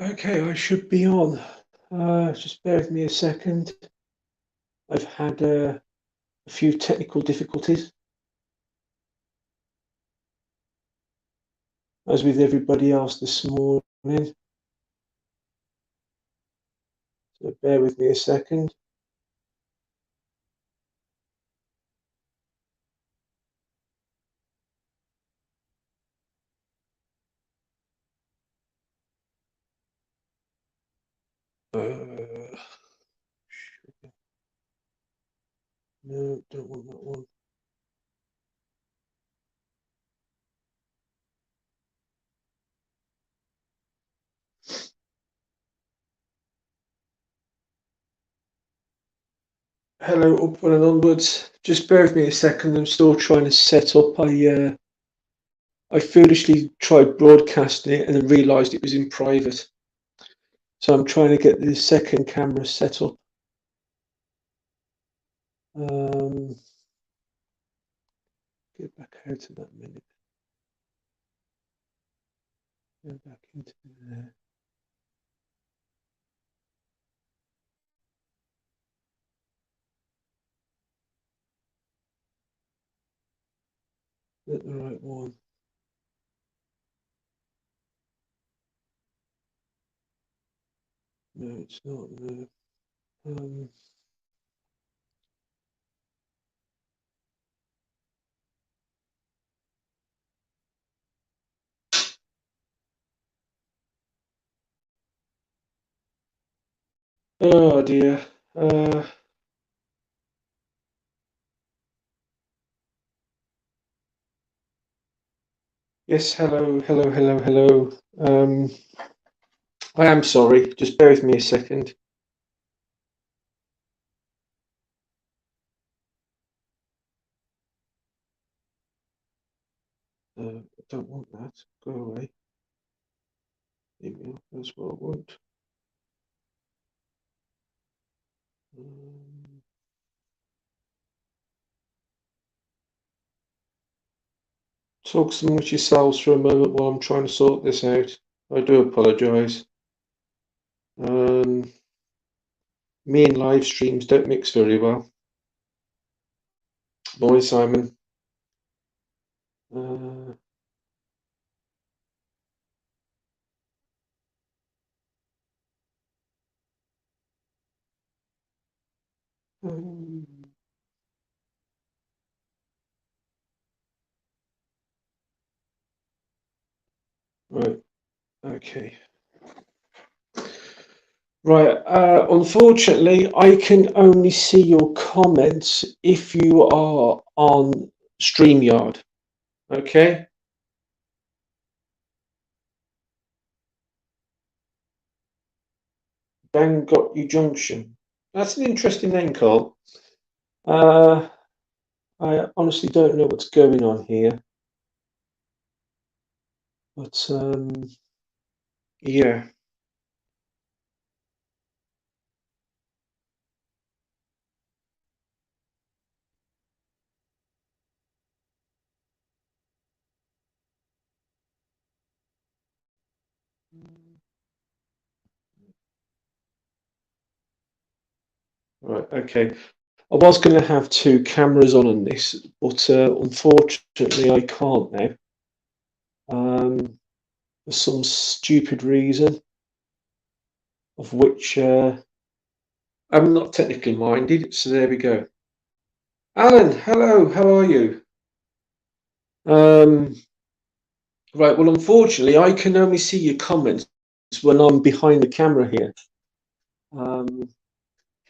Okay, I should be on. Just bear with me a second. I've had a few technical difficulties, as with everybody else this morning. So bear with me a second. No, don't want that one. Hello, upward and onwards. Just bear with me a second. I'm still trying to set up. I foolishly tried broadcasting it and then realised it was in private. So I'm trying to get the second camera set up. Get back out of that minute. Go back into there. Is that the right one? No, it's not. No. Oh dear. Yes, hello. I am sorry. Just bear with me a second. I don't want that. Go away. Email. That's what I want. Talk amongst yourselves for a moment while I'm trying to sort this out. I do apologise. Me and live streams don't mix very well. Morning, Simon. Right. Okay. Right. Unfortunately, I can only see your comments if you are on StreamYard. Okay. Bangor Junction. That's an interesting name, Carl. I honestly don't know what's going on here, but yeah. Right. Okay. I was going to have two cameras on this, but unfortunately, I can't now. For some stupid reason, of which I'm not technically minded. So there we go. Alan, hello. How are you? Right. Well, unfortunately, I can only see your comments when I'm behind the camera here.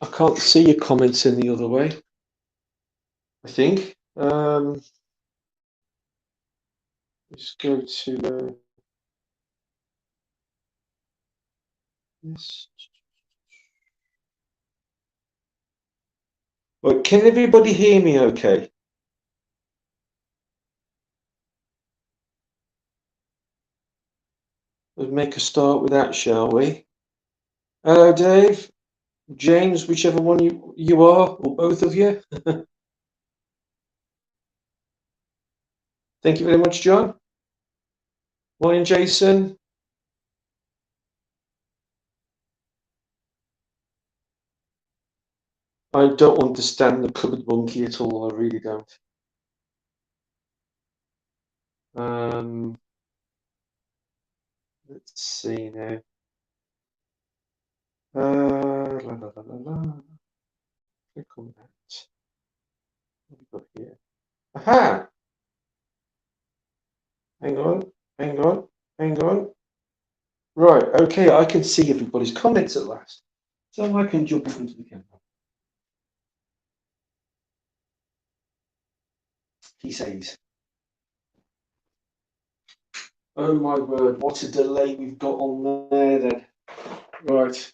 I can't see your comments any other way, I think. Let's go to this. Right, can everybody hear me okay? Let's make a start with that, shall we? Hello, Dave. James, whichever one you are, or both of you. Thank you very much, John. Morning, Jason. I don't understand the cupboard monkey at all. I really don't. Let's see now. La, la, la, la, la. Click on that. What have we got here? Aha! Hang on, hang on, hang on. Right, okay, I can see everybody's comments at last. So I can jump into the camera. He says, oh my word, what a delay we've got on there then. Right.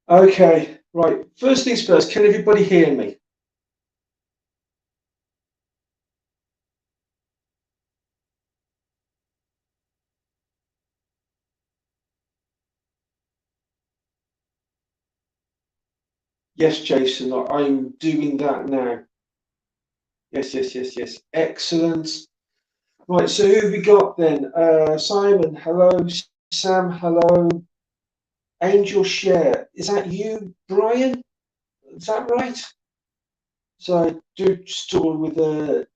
Okay, right. First things first, can everybody hear me? Yes, Jason, I'm doing that now. Yes, yes, yes, yes. Excellent. Right, so who have we got then? Simon, hello. Sam, hello. Angel Share, is that you, Brian? Is that right? So I do struggle with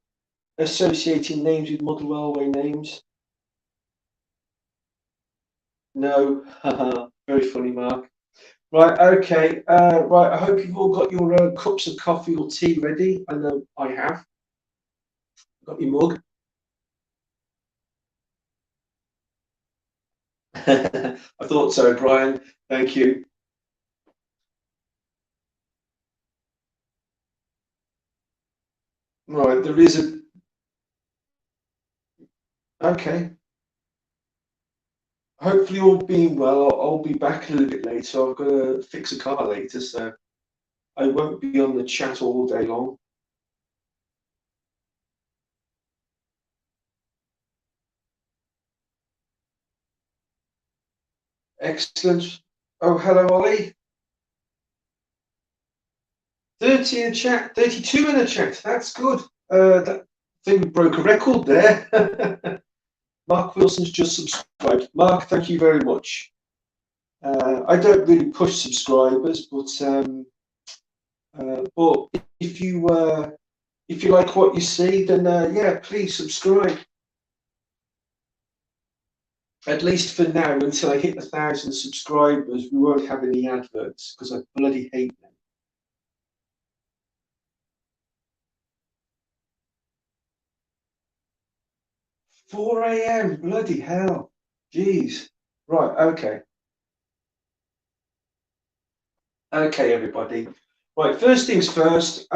associating names with model railway names. No, very funny, Mark. Right, okay. Right, I hope you've all got your cups of coffee or tea ready. I know I have. Got your mug. I thought so, Brian. Thank you. Right, there is a. Okay. Hopefully, all being well. I'll be back a little bit later. I've got to fix a car later, so I won't be on the chat all day long. Excellent. Oh, hello, Ollie. 30 in the chat, 32 in the chat. That's good. I think we broke a record there. Mark Wilson's just subscribed. Mark, thank you very much. I don't really push subscribers, but if you like what you see, then yeah, please subscribe. At least for now, until I hit 1,000 subscribers, we won't have any adverts because I bloody hate them. 4 a.m. Bloody hell. Jeez. Right. Okay. Okay, everybody. Right, first things first,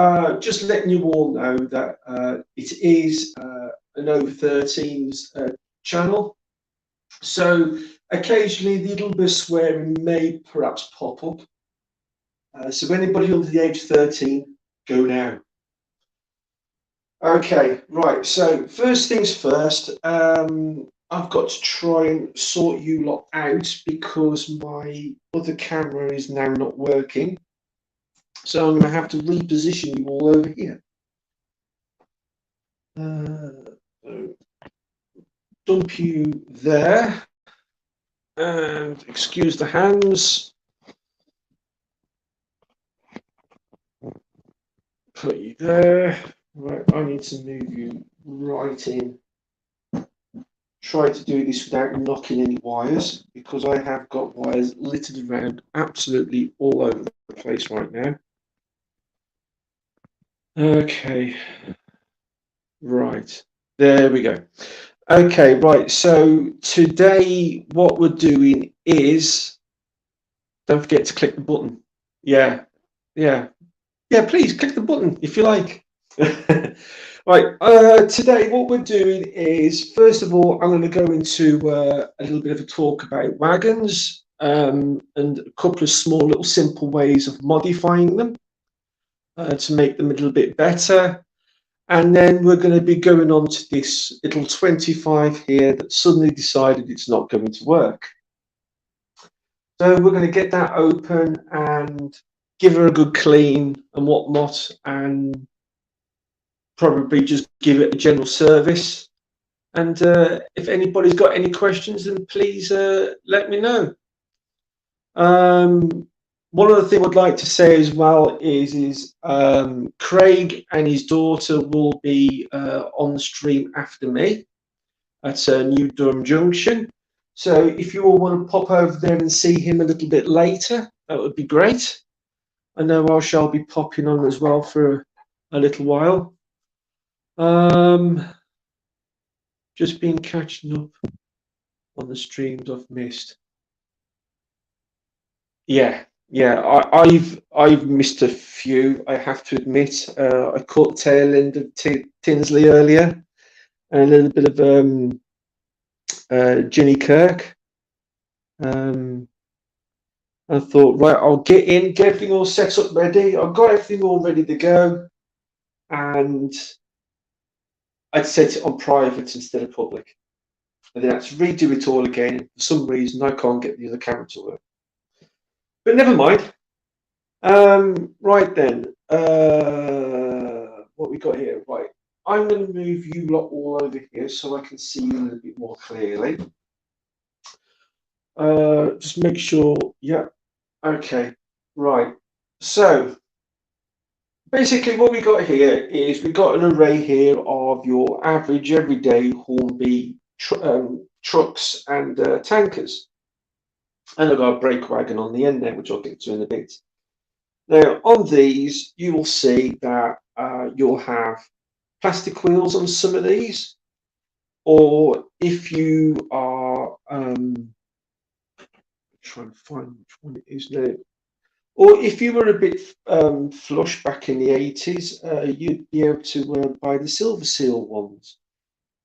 just letting you all know that it is an over 13s channel. So occasionally the little bit of swearing may perhaps pop up. So anybody under the age of 13, go now. Okay, right. So first things first, I've got to try and sort you lot out because my other camera is now not working. So I'm going to have to reposition you all over here. Dump you there. And excuse the hands. Put you there. Right, I need to move you right in. Try to do this without knocking any wires because I have got wires littered around absolutely all over the place right now. Okay, right, there we go. Okay, right, so today what we're doing is, don't forget to click the button. Yeah, please click the button if you like. Right, today what we're doing is, first of all, I'm going to go into a little bit of a talk about wagons and a couple of small little simple ways of modifying them to make them a little bit better. And then we're going to be going on to this little 25 here that suddenly decided it's not going to work. So we're going to get that open and give her a good clean and whatnot, and probably just give it a general service. And if anybody's got any questions, then please let me know. one other thing I'd like to say as well is Craig and his daughter will be on the stream after me at New Durham Junction. So if you all want to pop over there and see him a little bit later, that would be great. I know I shall be popping on as well for a little while. Just been catching up on the streams I've missed. Yeah, I've missed a few. I have to admit. I caught the tail end of Tinsley earlier, and a little bit of Ginny Kirk. I thought, right, I'll get in, get everything all set up, ready. I've got everything all ready to go, and I'd set it on private instead of public, and then I had to redo it all again. For some reason, I can't get the other camera to work. But never mind. Right then, what we got here? Right, I'm going to move you lot all over here so I can see you a little bit more clearly. Just make sure, yeah, okay, right. So basically what we got here is we got an array here of your average everyday Hornby trucks and tankers. And I've got a brake wagon on the end there, which I'll get to in a bit. Now, on these, you will see that you'll have plastic wheels on some of these, or if you are trying to find which one it is now, or if you were a bit flush back in the 80s, you'd be able to buy the Silver Seal ones.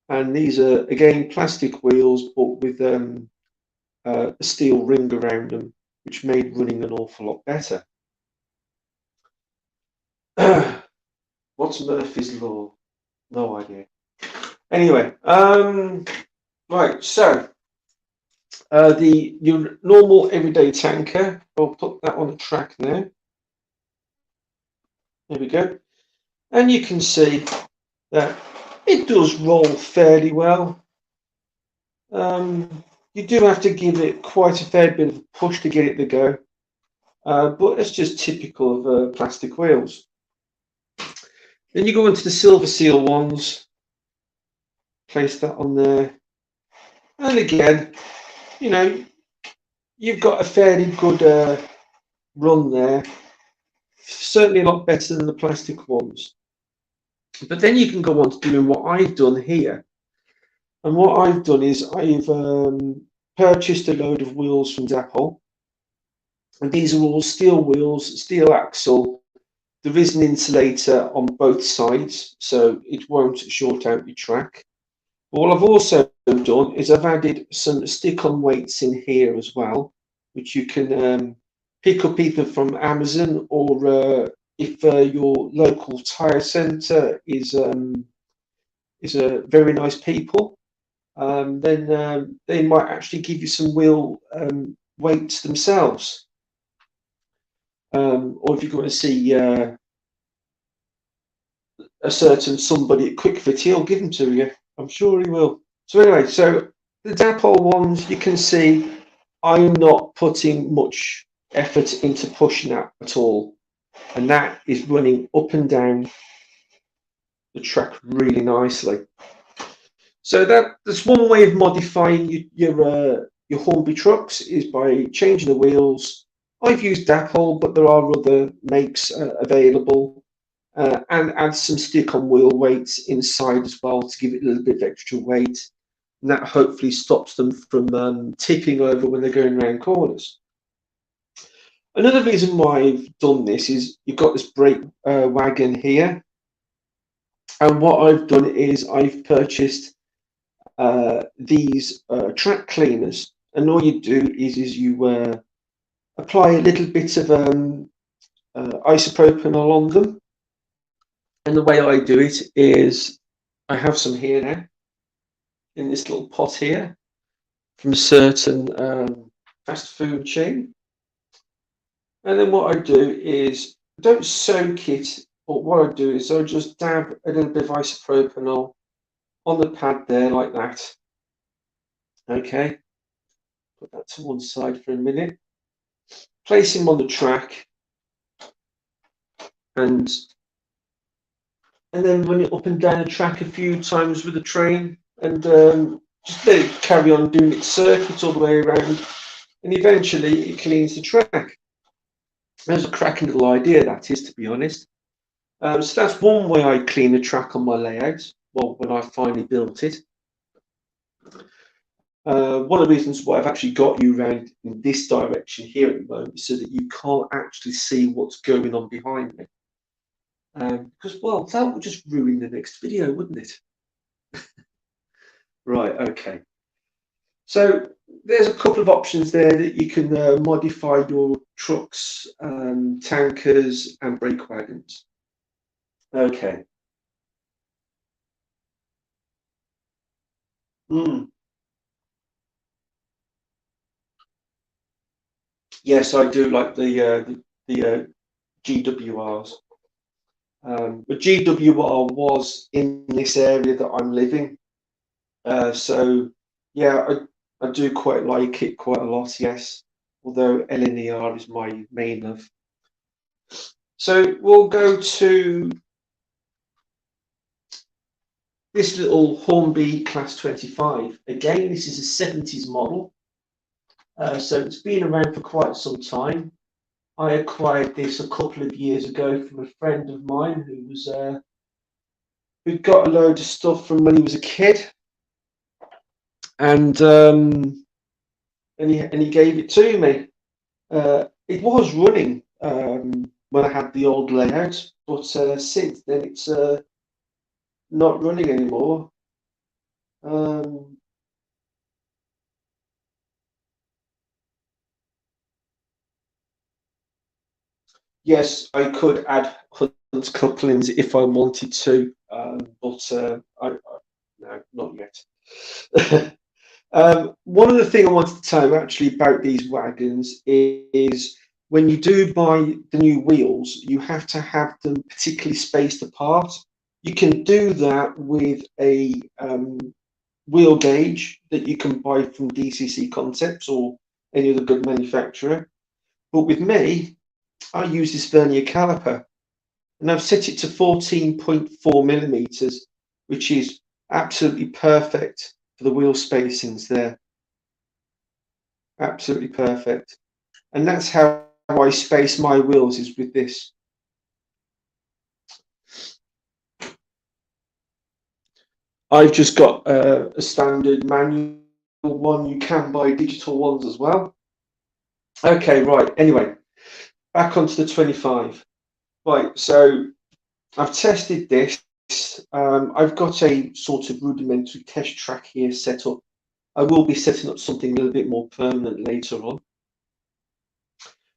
And these are, again, plastic wheels, but with a steel ring around them, which made running an awful lot better. What's Murphy's Law? No idea. Anyway, right, so your normal everyday tanker, I'll put that on the track now. There we go. And you can see that it does roll fairly well. You do have to give it quite a fair bit of a push to get it to go, but it's just typical of plastic wheels. Then you go into the Silver Seal ones, place that on there, and again, you know, you've got a fairly good run there, certainly a lot better than the plastic ones. But then you can go on to doing what I've done here. And what I've done is I've purchased a load of wheels from Dapol. And these are all steel wheels, steel axle. There is an insulator on both sides, so it won't short out your track. But what I've also done is I've added some stick-on weights in here as well, which you can pick up either from Amazon or if your local tyre centre is a very nice people, then they might actually give you some wheel weights themselves. Or if you're going to see a certain somebody at QuickFit, he'll give them to you. I'm sure he will. So anyway, so the Dapol ones, you can see I'm not putting much effort into pushing that at all. And that is running up and down the track really nicely. So that's one way of modifying your Hornby trucks is by changing the wheels. I've used Dapol, but there are other makes available, and add some stick-on wheel weights inside as well to give it a little bit of extra weight. And that hopefully stops them from tipping over when they're going around corners. Another reason why I've done this is you've got this brake wagon here. And what I've done is I've purchased these track cleaners. And all you do is you apply a little bit of isopropanol on them. And the way I do it is I have some here now in this little pot here from a certain fast food chain. And then what I do is I don't soak it, but what I do is I just dab a little bit of isopropanol on the pad there like that. Okay, put that to one side for a minute. place him on the track, and then run it up and down the track a few times with the train, and just let it carry on doing its circuit all the way around, and eventually it cleans the track. That's a cracking little idea, that is, to be honest. So that's one way I clean the track on my layout. Well, when I finally built it. One of the reasons why I've actually got you around in this direction here at the moment is so that you can't actually see what's going on behind me. Because, well, that would just ruin the next video, wouldn't it? Right, okay. So there's a couple of options there that you can modify your trucks, tankers and brake wagons. Okay. Yes, I do like the GWRs. The GWR was in this area that I'm living, so yeah, I do quite like it quite a lot. Yes, although LNER is my main love. So we'll go to this little Hornby Class 25. Again, this is a 70s model, so it's been around for quite some time. I acquired this a couple of years ago from a friend of mine who got a load of stuff from when he was a kid, and he gave it to me. It was running when I had the old layout, but since then it's not running anymore. Yes, I could add Hunt couplings if I wanted to, but no, not yet. One of the things I wanted to tell you actually about these wagons is when you do buy the new wheels, you have to have them particularly spaced apart. You can do that with a wheel gauge that you can buy from DCC Concepts or any other good manufacturer. But with me, I use this vernier caliper, and I've set it to 14.4 millimeters, which is absolutely perfect for the wheel spacings there. Absolutely perfect. And that's how I space my wheels, is with this. I've just got a standard manual one. You can buy digital ones as well. Okay, right. Anyway, back onto the 25. Right, so I've tested this. I've got a sort of rudimentary test track here set up. I will be setting up something a little bit more permanent later on.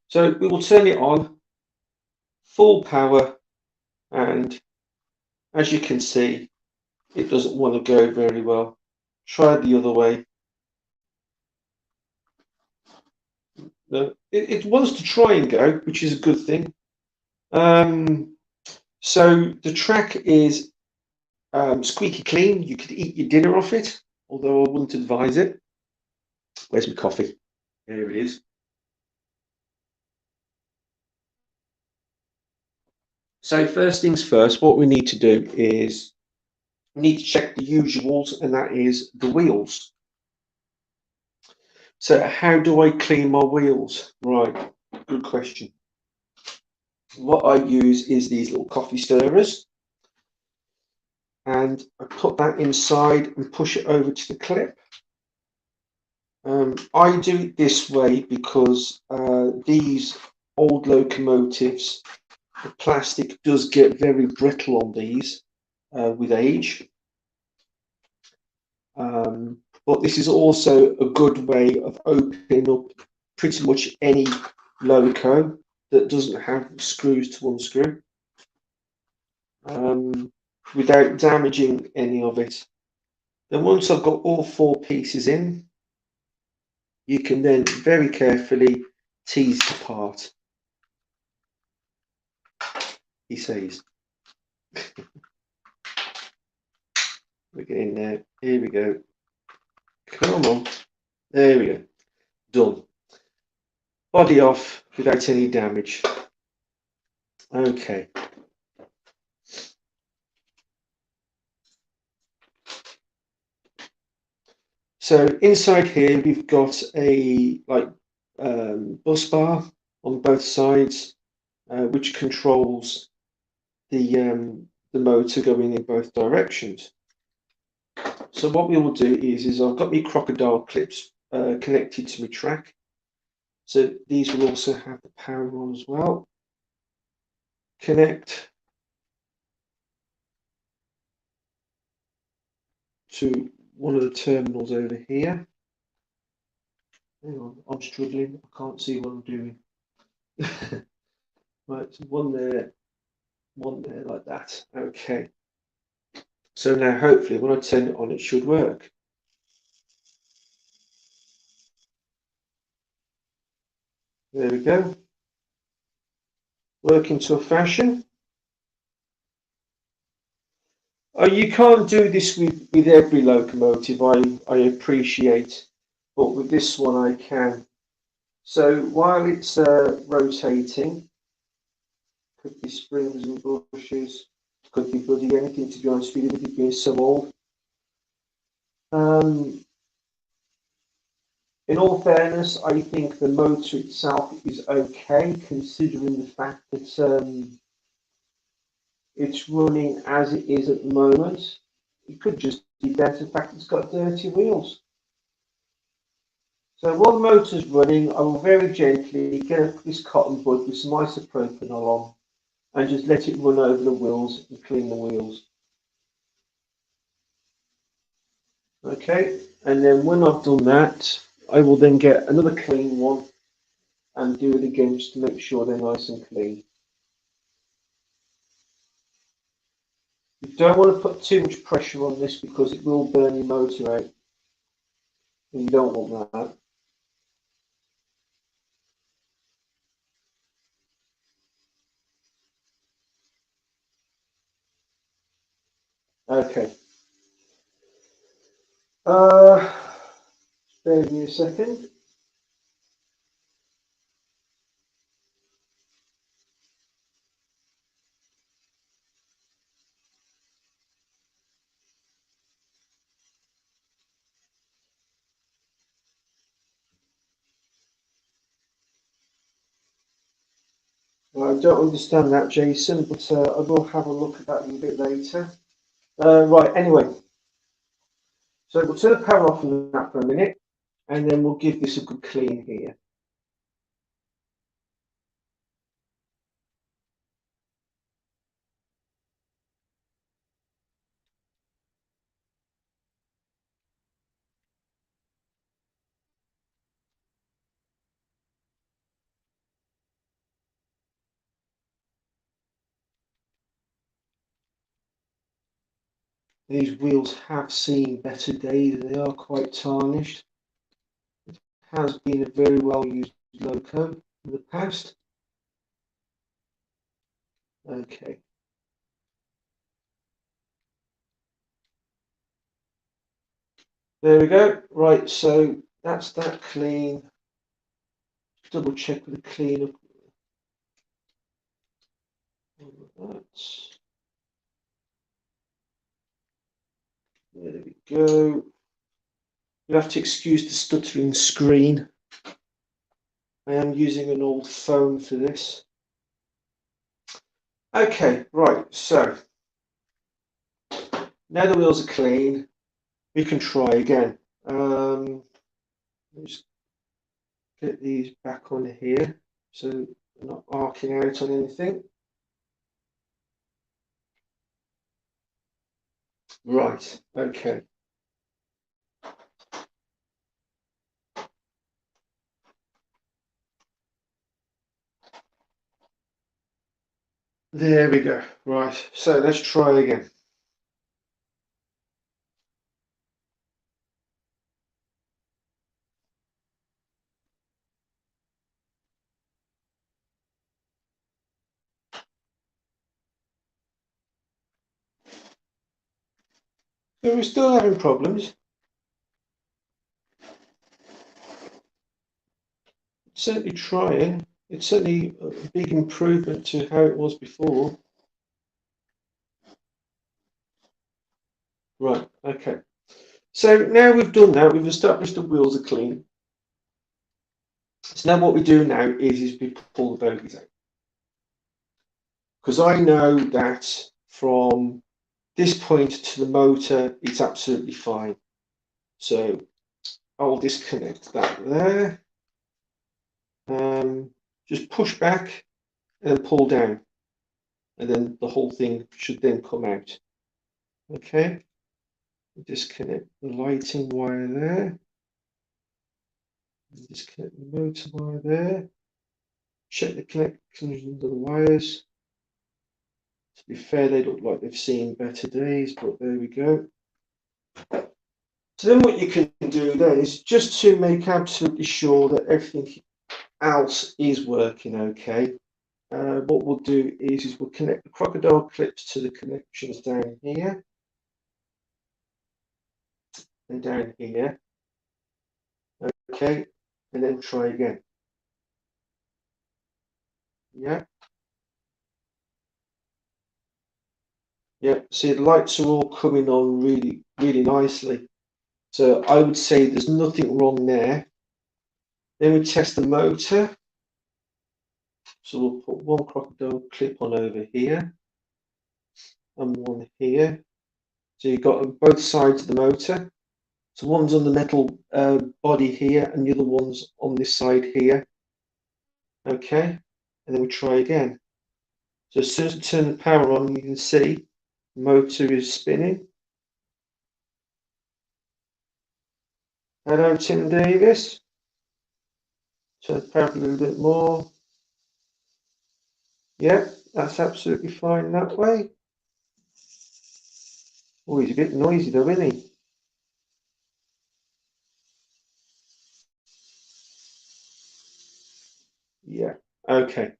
So we will turn it on, full power, and as you can see, it doesn't want to go very well. Try the other way. No, it wants to try and go, which is a good thing. So the track is squeaky clean. You could eat your dinner off it, although I wouldn't advise it. Where's my coffee? There it is. So first things first, what we need to do is we need to check the usuals, and that is the wheels. So how do I clean my wheels? Right, good question. What I use is these little coffee stirrers, and I put that inside and push it over to the clip. I do it this way because these old locomotives, the plastic does get very brittle on these with age. But this is also a good way of opening up pretty much any loco that doesn't have screws to unscrew without damaging any of it. Then once I've got all four pieces in, you can then very carefully tease it apart. He says. We're getting there. Here we go. Come on. There we go. Done. body off without any damage. Okay. So inside here we've got a bus bar on both sides, which controls the motor going in both directions. So what we will do is I've got my crocodile clips connected to my track. So these will also have the power on as well. Connect to one of the terminals over here. Hang on, I'm struggling. I can't see what I'm doing. Right, so one there, like that. Okay. So now hopefully when I turn it on, it should work. There we go. Working to a fashion. You can't do this with every locomotive, I appreciate, but with this one I can. So while it's rotating, could be springs and bushes, could be bloody anything, to be honest with you, with it being so old. In all fairness, I think the motor itself is okay, considering the fact that it's running as it is at the moment. It could just be down to the fact it's got dirty wheels. So while the motor's running, I will very gently get this cotton bud with some isopropyl on and just let it run over the wheels and clean the wheels. Okay, and then when I've done that, I will then get another clean one and do it again just to make sure they're nice and clean. You don't want to put too much pressure on this because it will burn your motor out. And you don't want that. Okay. Bear with me a second. I don't understand that, Jason, but I will have a look at that a little bit later. Right, anyway. So we'll turn the power off on that for a minute, and then we'll give this a good clean here. These wheels have seen better days. They are quite tarnished. It has been a very well used loco in the past. Okay. There we go. Right, so that's that clean. Double check with the cleanup. There we go. You have to excuse the stuttering screen. I am using an old phone for this. Okay, right, so now the wheels are clean, we can try again. Just get these back on here so they're not arcing out on anything. Right, okay. There we go. Right, so let's try again. So we're still having problems. certainly trying. It's certainly a big improvement to how it was before. Right, okay. So now we've done that, we've established the wheels are clean. So now what we do now is we pull the bogies out. Because I know that from this point to the motor, it's absolutely fine. So I'll disconnect that there. Just push back and pull down. And then the whole thing should then come out. Okay. Disconnect the lighting wire there. Disconnect the motor wire there. Check the connections of the wires. To be fair, they look like they've seen better days, but there we go. So then what you can do then is just to make absolutely sure that everything else is working okay. What we'll do is we'll connect the crocodile clips to the connections down here and down here. Okay, and then try again. Yeah. Yeah, see the lights are all coming on really, really nicely. So I would say there's nothing wrong there. Then we test the motor. So we'll put one crocodile clip on over here and one here. So you've got on both sides of the motor. So one's on the metal body here and the other one's on this side here. Okay, and then we try again. So as soon as I turn the power on, you can see the motor is spinning. Hello, Tim Davis. Turn the power up a little bit more. Yeah, that's absolutely fine that way. Oh, he's a bit noisy though, isn't he? Yeah, okay.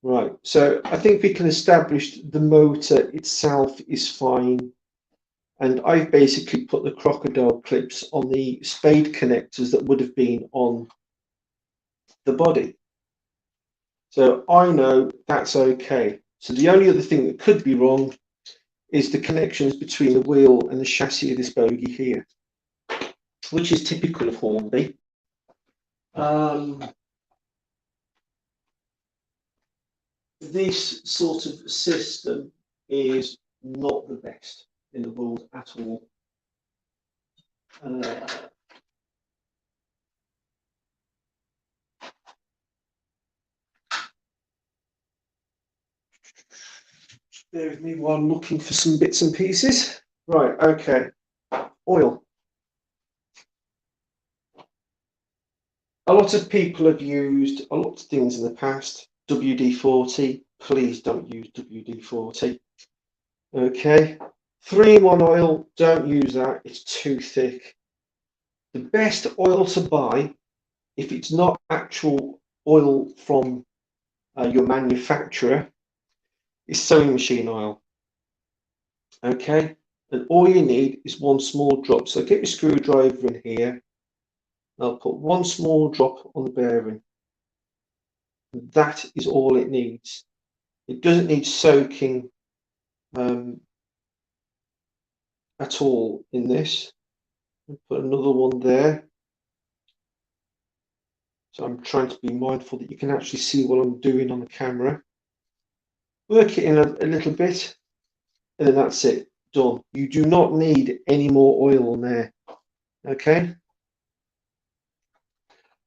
Right, so I think we can establish the motor itself is fine. And I've basically put the crocodile clips on the spade connectors that would have been on the body. So I know that's okay. So the only other thing that could be wrong is the connections between the wheel and the chassis of this bogie here, which is typical of Hornby. This sort of system is not the best in the world at all. Bear with me while I'm looking for some bits and pieces. Right, okay. Oil. A lot of people have used a lot of things in the past. WD-40. Please don't use WD-40. Okay. 3-in-1 oil, don't use that. It's too thick. The best oil to buy, if it's not actual oil from your manufacturer, is sewing machine oil. Okay. And all you need is one small drop. So get your screwdriver in here. I'll put one small drop on the bearing. That is all it needs. It doesn't need soaking at all in this. I'll put another one there. So I'm trying to be mindful that you can actually see what I'm doing on the camera. Work it in a little bit, and then that's it. Done. You do not need any more oil on there. Okay.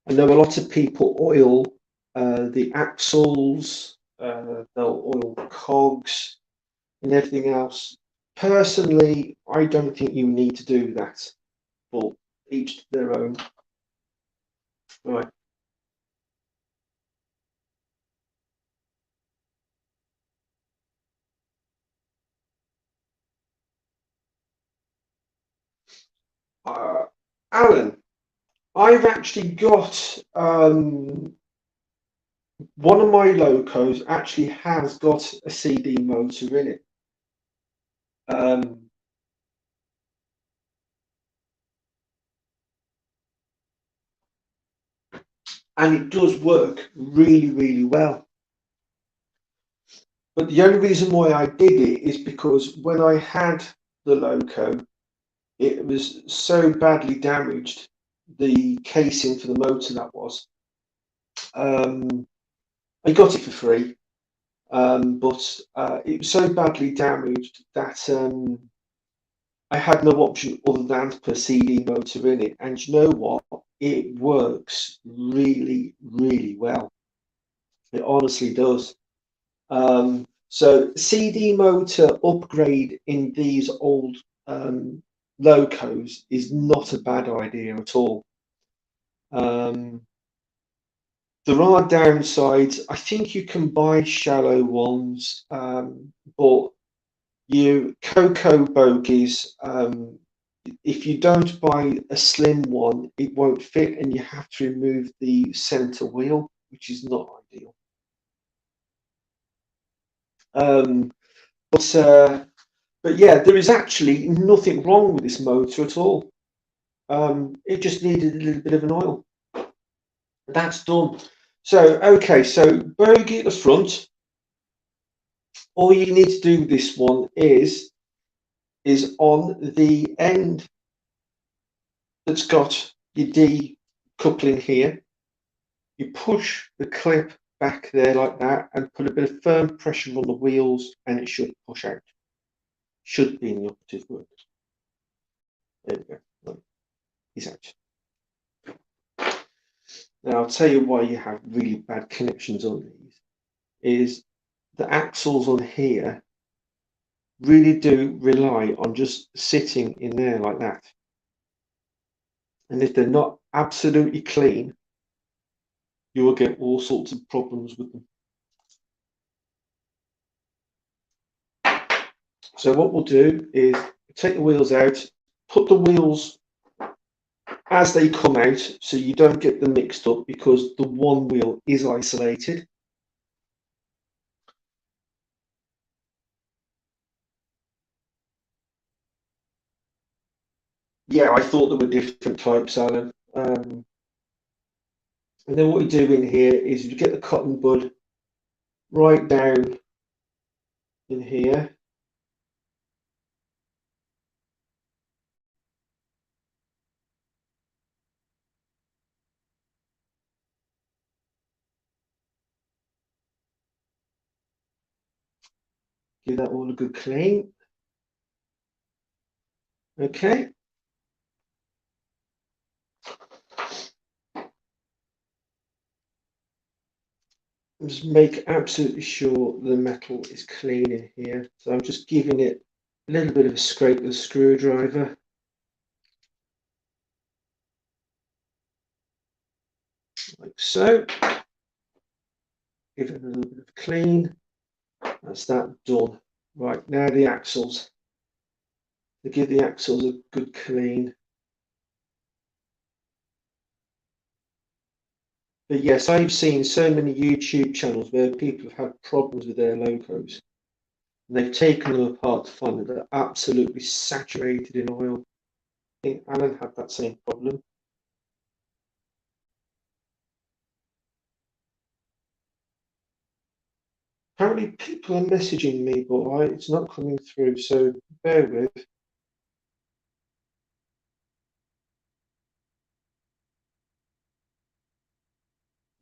I know a lot of people oil the axles, they'll oil the cogs and everything else. Personally, I don't think you need to do that, but each to their own. Right. Alan, I've actually got one of my locos actually has got a CD motor in it. and it does work really, really well. But the only reason why I did it is because when I had the Loco, it was so badly damaged, the casing for the motor that was. I got it for free, but it was so badly damaged that I had no option other than to put a CD motor in it. And you know what? It works really, really well. It honestly does. So CD motor upgrade in these old Locos is not a bad idea at all. There are downsides. I think you can buy shallow ones, but you cocoa bogies. If you don't buy a slim one, it won't fit, and you have to remove the center wheel, which is not ideal. But yeah, there is actually nothing wrong with this motor at all. It just needed a little bit of an oil. That's done. So okay, so bogie at the front. All you need to do with this one is on the end that's got your D coupling here, you push the clip back there like that and put a bit of firm pressure on the wheels and it should push out. Should be in the operative word. There we go. Right. He's out. Now I'll tell you why you have really bad connections on these is the axles on here really do rely on just sitting in there like that. And if they're not absolutely clean, you will get all sorts of problems with them. So what we'll do is take the wheels out, put the wheels as they come out so you don't get them mixed up because the one wheel is isolated. Yeah, I thought there were different types, Alan. And then what you do in here is you get the cotton bud right down in here. Give that all a good clean. Okay. Just make absolutely sure the metal is clean in here. So I'm just giving it a little bit of a scrape with a screwdriver. Like so. Give it a little bit of clean. That's that done. Right, now the axles. To give the axles a good clean. But yes, I've seen so many YouTube channels where people have had problems with their Locos. And they've taken them apart to find that they're absolutely saturated in oil. I think Alan had that same problem. Apparently people are messaging me, but it's not coming through, so bear with.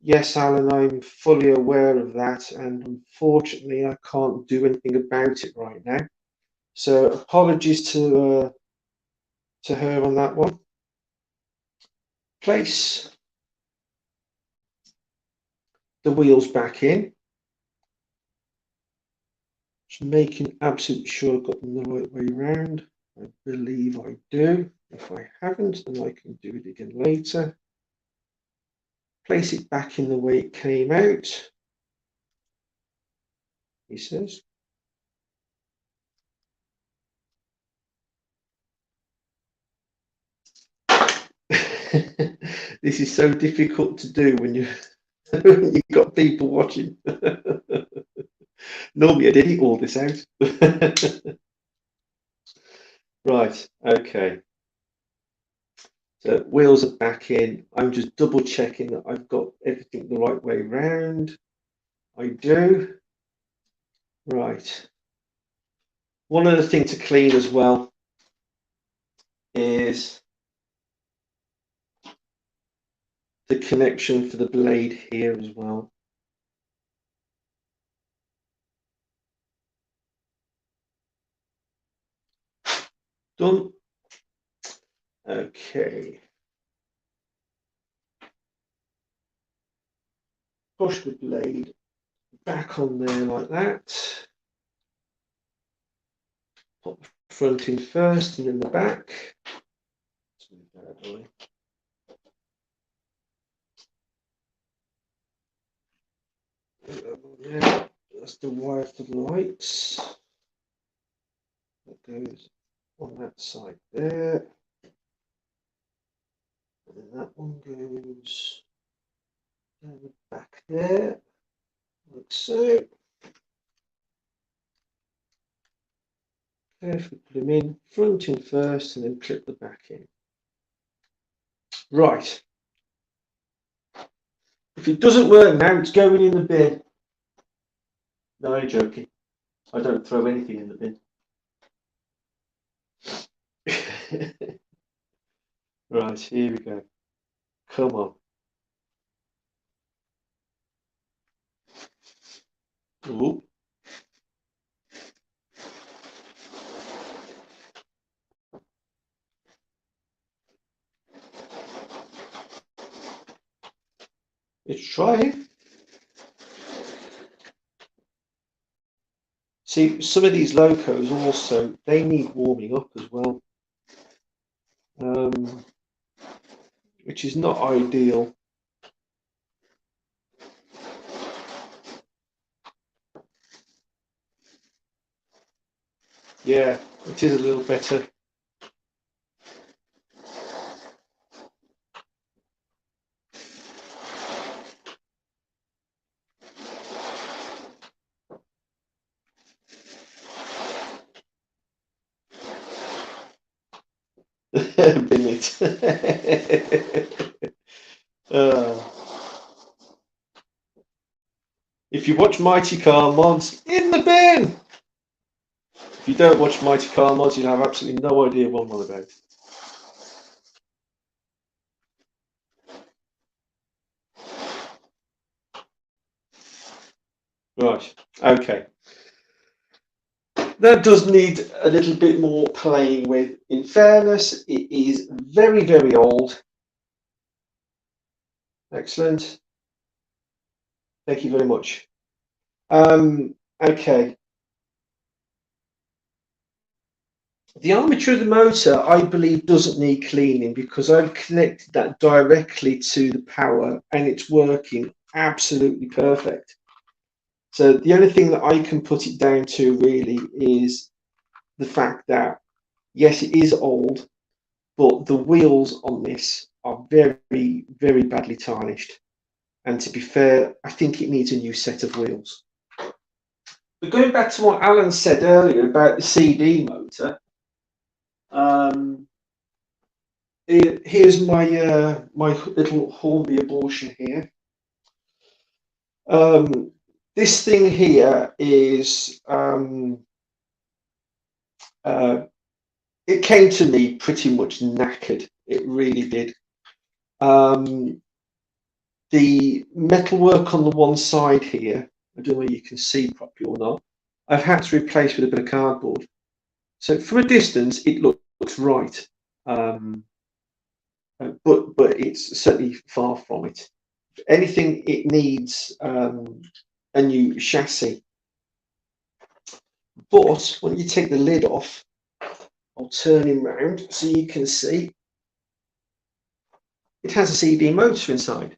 Yes, Alan, I'm fully aware of that, and unfortunately I can't do anything about it right now. So apologies to her on that one. Place the wheels back in. Just making absolutely sure I've got them the right way around. I believe I do. If I haven't, then I can do it again later. Place it back in the way it came out, he says. This is so difficult to do when you've got people watching. Normally I'd edit all this out. Right, okay. So wheels are back in. I'm just double checking that I've got everything the right way round. I do. Right. One other thing to clean as well is the connection for the blade here as well. Done. Okay. Push the blade back on there like that. Put the front in first and then the back. Yeah, that's the wire for the lights. That goes on that side there. And then that one goes down the back there, like so. Carefully put them in, front in first, and then clip the back in. Right. If it doesn't work now, it's going in the bin. No, I'm joking. I don't throw anything in the bin. Right, here we go. Come on. Ooh. Let's try it. See, some of these locos also, they need warming up as well, which is not ideal. Yeah, it is a little better. Bin it. If you watch Mighty Car Mods, in the bin! If you don't watch Mighty Car Mods, you'll have absolutely no idea what I'm on about. Right, okay. That does need a little bit more playing with. In fairness, it is very, very old. Excellent. Thank you very much. Okay. The armature of the motor, I believe, doesn't need cleaning because I've connected that directly to the power and it's working absolutely perfect. So the only thing that I can put it down to really is the fact that, yes, it is old, but the wheels on this are very, very badly tarnished. And to be fair, I think it needs a new set of wheels. But going back to what Alan said earlier about the CD motor, here's my my little Hornby abortion here. This thing here is it came to me pretty much knackered. It really did. The metalwork on the one side here, I don't know if you can see properly or not, I've had to replace with a bit of cardboard. So from a distance, it looks right, but it's certainly far from it. If anything, it needs a new chassis. But when you take the lid off, I'll turn him round so you can see it has a CD motor inside.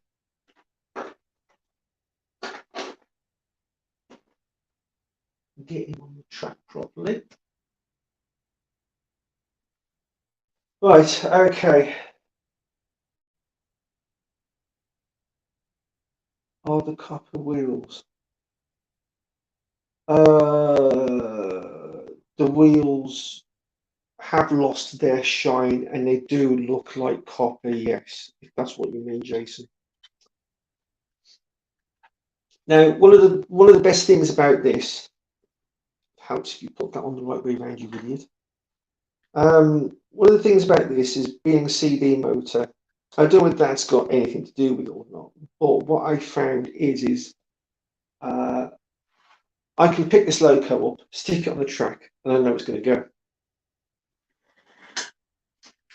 Get him on the track properly. Right, okay. Are the copper wheels? The wheels have lost their shine and they do look like copper, yes, if that's what you mean, Jason. Now, one of the best things about this, helps if you put that on the right way around, you idiot. One of the things about this is being a CD motor. I don't know if that's got anything to do with it or not, but what I found is I can pick this loco up, stick it on the track, and I know it's going to go.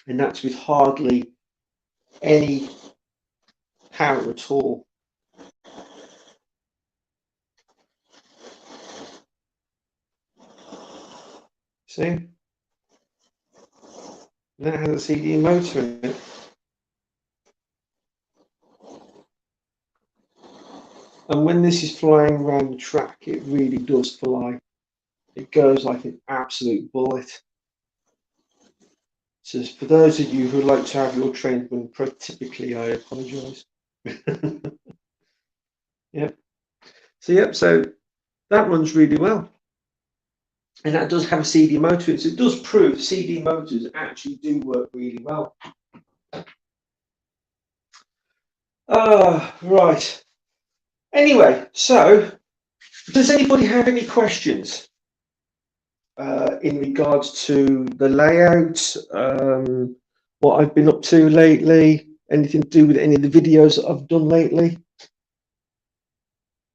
And that's with hardly any power at all. See? That has a CD motor in it. And when this is flying around the track, it really does fly. It goes like an absolute bullet. So for those of you who like to have your train run typically, I apologise. Yep. So that runs really well. And that does have a CD motor. So it does prove CD motors actually do work really well. Right. Anyway, so does anybody have any questions in regards to the layout, what I've been up to lately, anything to do with any of the videos that I've done lately?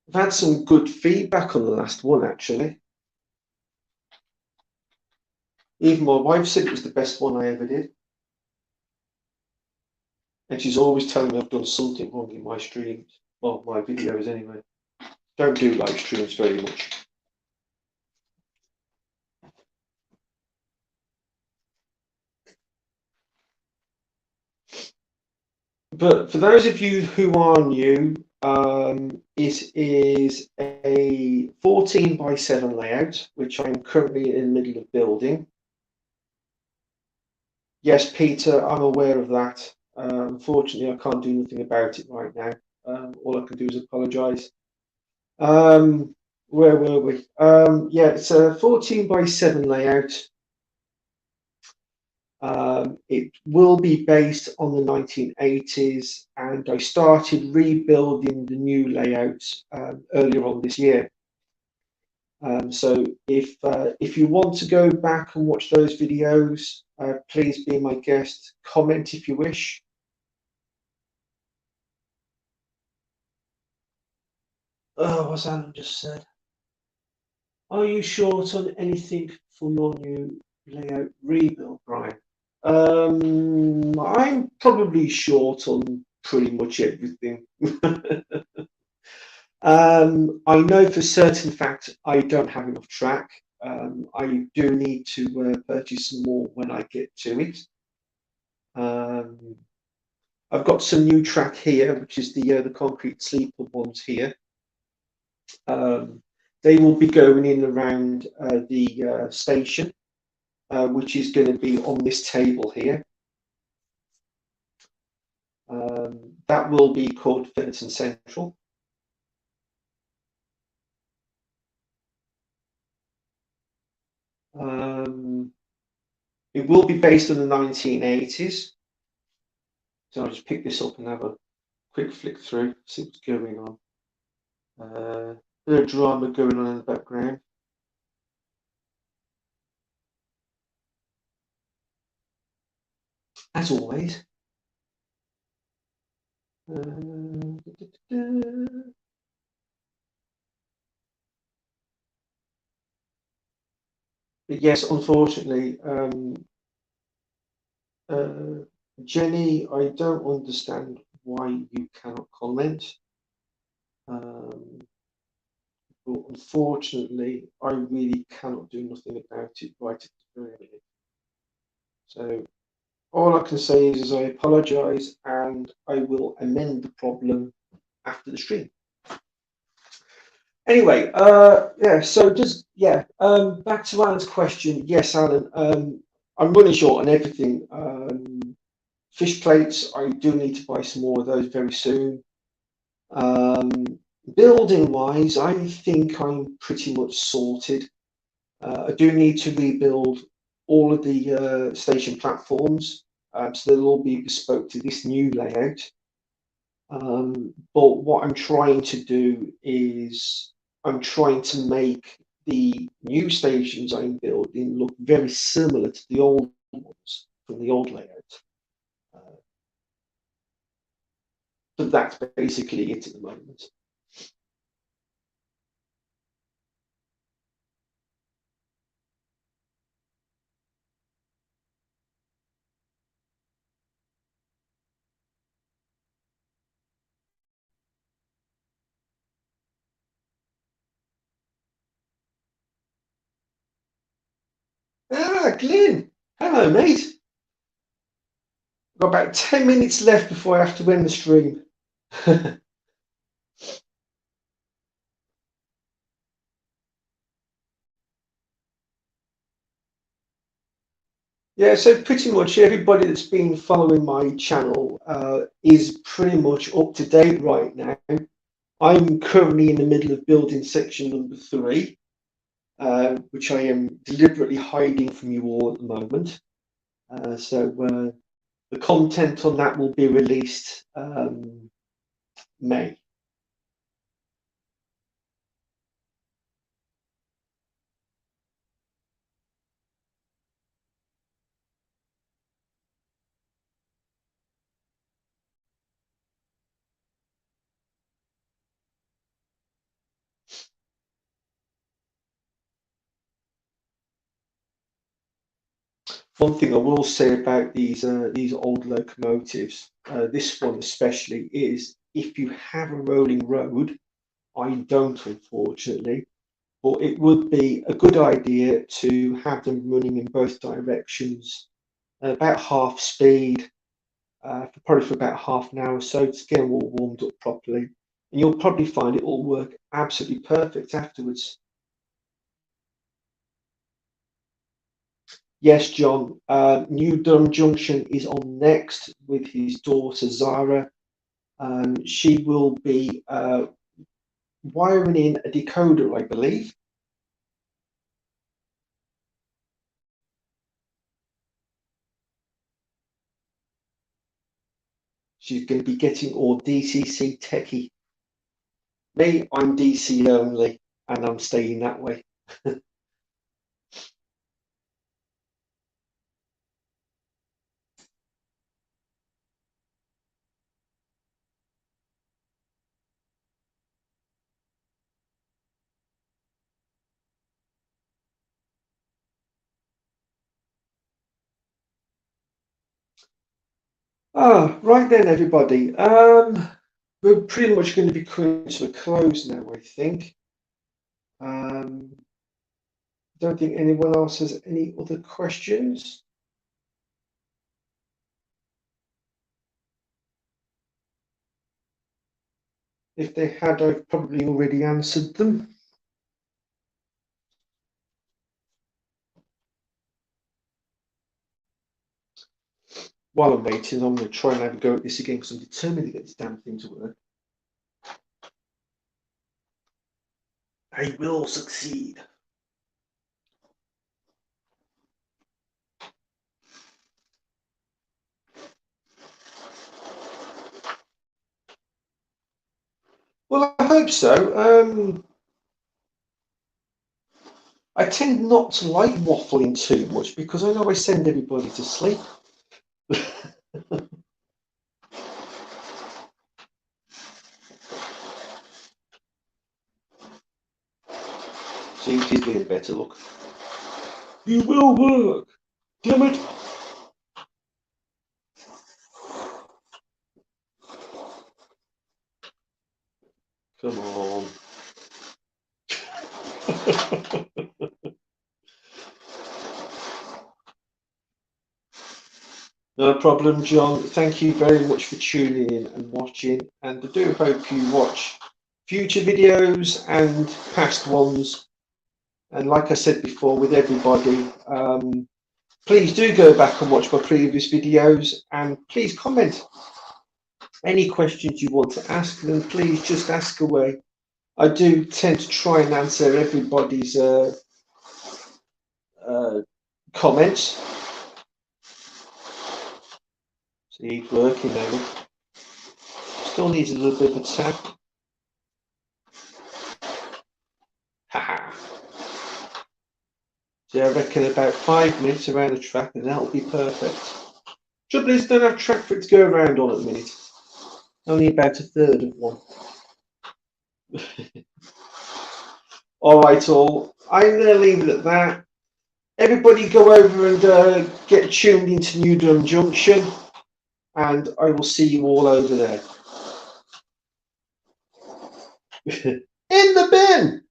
I've had some good feedback on the last one, actually. Even my wife said it was the best one I ever did. And she's always telling me I've done something wrong in my streams. Well, my videos anyway. Don't do live streams very much. But for those of you who are new, it is a 14 by 7 layout, which I'm currently in the middle of building. Yes, Peter, I'm aware of that. Unfortunately, I can't do anything about it right now. All I can do is apologise. Where were we? Yeah, it's a 14 by 7 layout. It will be based on the 1980s, and I started rebuilding the new layout earlier on this year. So if you want to go back and watch those videos, please be my guest. Comment if you wish. Oh, what's Alan just said? Are you short on anything for your new layout rebuild, Brian? I'm probably short on pretty much everything. I know for certain fact I don't have enough track. I do need to purchase some more when I get to it. I've got some new track here, which is the concrete sleeper ones here. They will be going in around the station, which is going to be on this table here. That will be called Fenton Central. It will be based on the 1980s. So I'll just pick this up and have a quick flick through, see what's going on. Bit of drama going on in the background. As always. But yes, unfortunately, Jenny, I don't understand why you cannot comment. But unfortunately, I really cannot do nothing about it right at the very minute. So all I can say is I apologise and I will amend the problem after the stream. Anyway, yeah, so back to Alan's question. Yes, Alan, I'm running short on everything. Fish plates, I do need to buy some more of those very soon. Building wise, I think I'm pretty much sorted. I do need to rebuild all of the station platforms, so they'll all be bespoke to this new layout. But what I'm trying to do is I'm trying to make the new stations I'm building look very similar to the old ones from the old layout. So that's basically it at the moment. Ah, Glyn, hello, mate. I've got about 10 minutes left before I have to end the stream. Yeah, so pretty much everybody that's been following my channel is pretty much up to date right now. I'm currently in the middle of building section number 3, which I am deliberately hiding from you all at the moment. So the content on that will be released May. One thing I will say about these old locomotives, this one especially, is if you have a rolling road, I don't unfortunately, but it would be a good idea to have them running in both directions, about half speed, probably for about half an hour or so to get them all warmed up properly, and you'll probably find it all work absolutely perfect afterwards. Yes, John. New Durham Junction is on next with his daughter Zara. She will be wiring in a decoder, I believe. She's going to be getting all DCC techie. Me, I'm DC only, and I'm staying that way. Right then, everybody. We're pretty much going to be coming to a close now, I think. Don't think anyone else has any other questions. If they had, I've probably already answered them. While I'm waiting, I'm going to try and have a go at this again because I'm determined to get this damn thing to work. I will succeed. Well, I hope so. I tend not to like waffling too much because I know I send everybody to sleep. See, she's getting better. Look, you will work. Damn it! Come on. No problem, John. Thank you very much for tuning in and watching. And I do hope you watch future videos and past ones. And like I said before, with everybody, please do go back and watch my previous videos and please comment. Any questions you want to ask them, please just ask away. I do tend to try and answer everybody's comments. See, he's working now. Still needs a little bit of a tap. Haha. So I reckon about 5 minutes around the track and that'll be perfect. Trouble is, don't have track for it to go around on at the minute. Only about a third of one. Alright all, I'm going to leave it at that. Everybody go over and get tuned into New Durham Junction, and I will see you all over there. In the bin!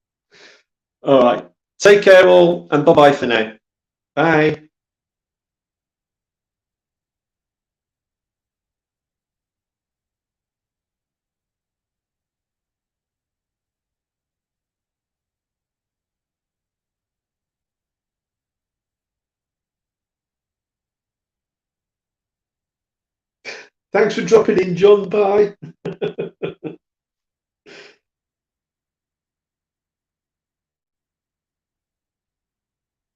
Alright, take care all, and bye-bye for now. Bye. Thanks for dropping in, John. Bye.